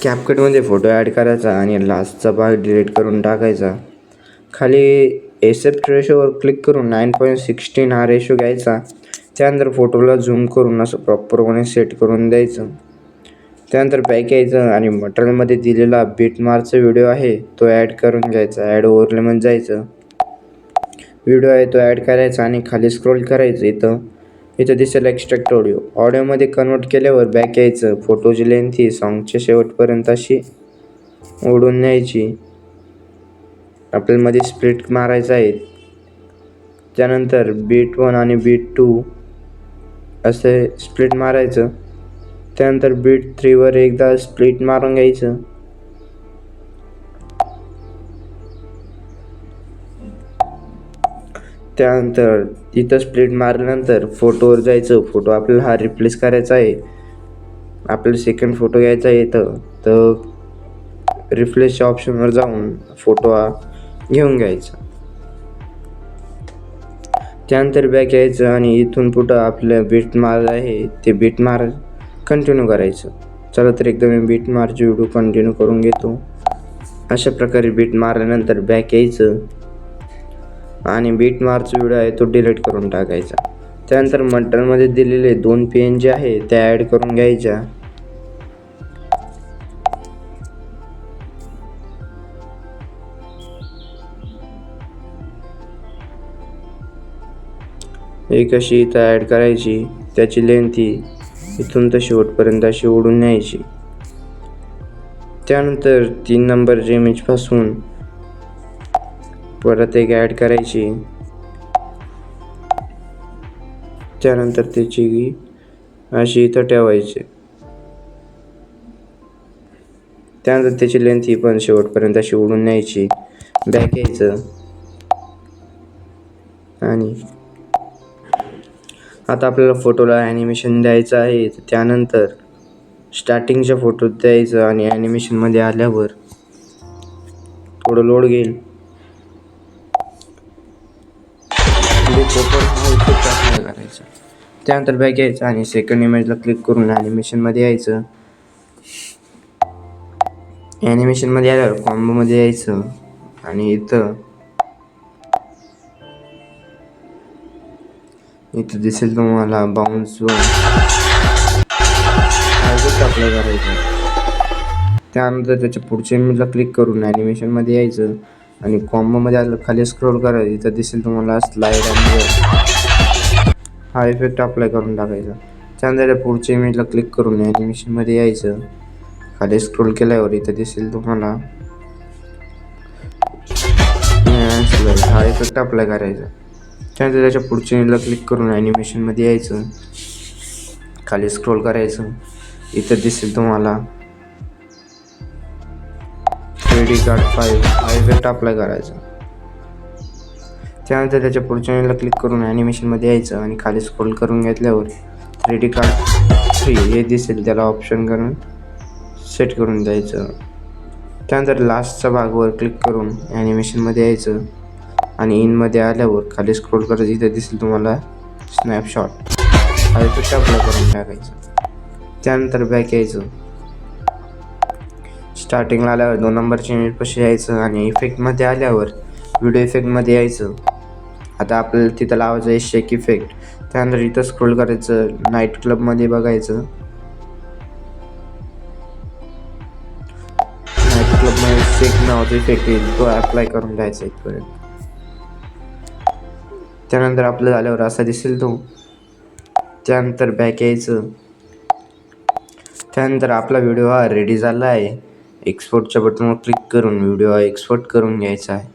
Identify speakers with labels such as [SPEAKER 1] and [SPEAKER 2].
[SPEAKER 1] कॅपकटमध्ये photo add करायचा आणि लास्टचा भाग डिलीट करून टाकायचा. खाली एसेप्ट रेशोवर क्लिक करून 9.16 हा रेशो घ्यायचा. त्यानंतर फोटोला झूम करून असं प्रॉपरपणे सेट करून द्यायचं. त्यानंतर बॅक यायचं आणि मटेरियलमध्ये दिलेला बीटमार्कचा व्हिडिओ आहे तो ॲड करून घ्यायचा. ॲड ओव्हरलेमध्ये जायचं, व्हिडिओ आहे तो ॲड करायचा आणि खाली स्क्रोल करायचं. इथं दिसेल एक्स्ट्रॅक्ट ऑडिओ. ऑडिओमध्ये कन्वर्ट केल्यावर बॅक यायचं. फोटोची लेंथ ही सॉन्गच्या शेवटपर्यंत अशी ओढून न्यायची. आपल्याला मध्ये स्प्लिट मारायचा आहे. त्यानंतर बीट 1 आणि बीट 2 असे स्प्लिट मारायचं. त्यानंतर बीट 3 वर एकदा स्प्लिट मारून घ्यायचं. त्यानंतर इथं स्प्लिट मारल्यानंतर फोटोवर जायचं. फोटो आपल्याला हा रिप्लेस करायचा आहे. आपल्याला सेकंड फोटो घ्यायचा आहे तर रिप्लेसच्या ऑप्शनवर जाऊन फोटो हा घेऊन घ्यायचा. त्यानंतर बॅक यायचं आणि इथून पुढं आपलं बीट मार आहे ते बीट मार कंटिन्यू करायचं. चला तर एकदा मी बीट मारची व्हिडिओ कंटिन्यू करून घेतो. अशा प्रकारे बीट मारल्यानंतर बॅक यायचं आणि बीट मारचा व्हिडिओ आहे तो डिलीट करून टाकायचा. त्यानंतर मटेरियलमध्ये दिलेले 2 PNG आहे त्या ॲड करून घ्यायच्या. एक अशी इथं ॲड करायची. त्याची लेंथ ही इथून तर शेवटपर्यंत अशी ओढून न्यायची. त्यानंतर 3 नंबरच्या इमेजपासून परत एक ॲड करायची. त्यानंतर त्याची अशी इथं ठेवायची. त्यानंतर त्याची लेंथ ही पण शेवटपर्यंत अशी ओढून न्यायची. बॅक यायचं आणि आता आपल्याला फोटोला ॲनिमेशन द्यायचं आहे. त्यानंतर स्टार्टिंगच्या फोटोत द्यायचं आणि ॲनिमेशनमध्ये आल्यावर थोडं लोड घेईल. करायचं. त्यानंतर बॅक यायचं आणि सेकंड इमेजला क्लिक करून ॲनिमेशनमध्ये यायचं. ॲनिमेशनमध्ये आल्यावर कॉम्बोमध्ये यायचं आणि इथं दिसेल तुम्हाला बाउन्स अप्लाय करायचं. त्यानंतर त्याच्या पुढच्या इमेजला क्लिक करून ॲनिमेशनमध्ये यायचं आणि कॉम्बोमध्ये आलं खाली स्क्रोल करायचं. इथं दिसेल तुम्हाला स्लाइड आणि हा इफेक्ट अप्लाय करून टाकायचा. त्यानंतर पुढच्या इमेजला क्लिक करून ॲनिमेशनमध्ये यायचं. खाली स्क्रोल केल्यावर इथं दिसेल तुम्हाला हा इफेक्ट अप्लाय करायचा. त्यानंतर त्याच्या पुढच्या इमेजला क्लिक करून ॲनिमेशनमध्ये यायचं. खाली स्क्रोल करायचं. इथं दिसेल तुम्हाला 3D कार्ड 5 हा इफेक्ट अप्लाय करायचा. त्यानंतर त्याच्या पुढच्या इमेजला क्लिक करून ॲनिमेशनमध्ये यायचं आणि खाली स्क्रोल करून घेतल्यावर 3D कार्ड 3 हे दिसेल, त्याला ऑप्शन करून सेट करून द्यायचं. त्यानंतर लास्टच्या भागावर क्लिक करून ॲनिमेशनमध्ये यायचं आणि इनमध्ये आल्यावर खाली स्क्रोल करायचं. इथं दिसेल तुम्हाला स्नॅपशॉट हा इफेक्ट अप्लाय करून टाकायचं. त्यानंतर बॅक यायचं. स्टार्टिंगला आल्यावर 2 नंबरच्या इमेजपाशी यायचं आणि इफेक्टमध्ये आल्यावर व्हिडिओ इफेक्टमध्ये यायचं. आता आपल्याला तिथं लावायचं आहे शेक इफेक्ट. त्यानंतर इथं स्क्रोल करायचं, नाईट क्लबमध्ये बघायचं. नाईट क्लबमध्ये शेक नावाचा इफेक्ट येईल तो अप्लाय करून द्यायचा इथपर्यंत. त्यानंतर आपलं झाल्यावर असा दिसेल तो. त्यानंतर बॅक यायचं. त्यानंतर आपला व्हिडिओ हा रेडी झाला आहे. एक्सपोर्टच्या बटनवर क्लिक करून व्हिडिओ हा एक्सपोर्ट करून घ्यायचा आहे.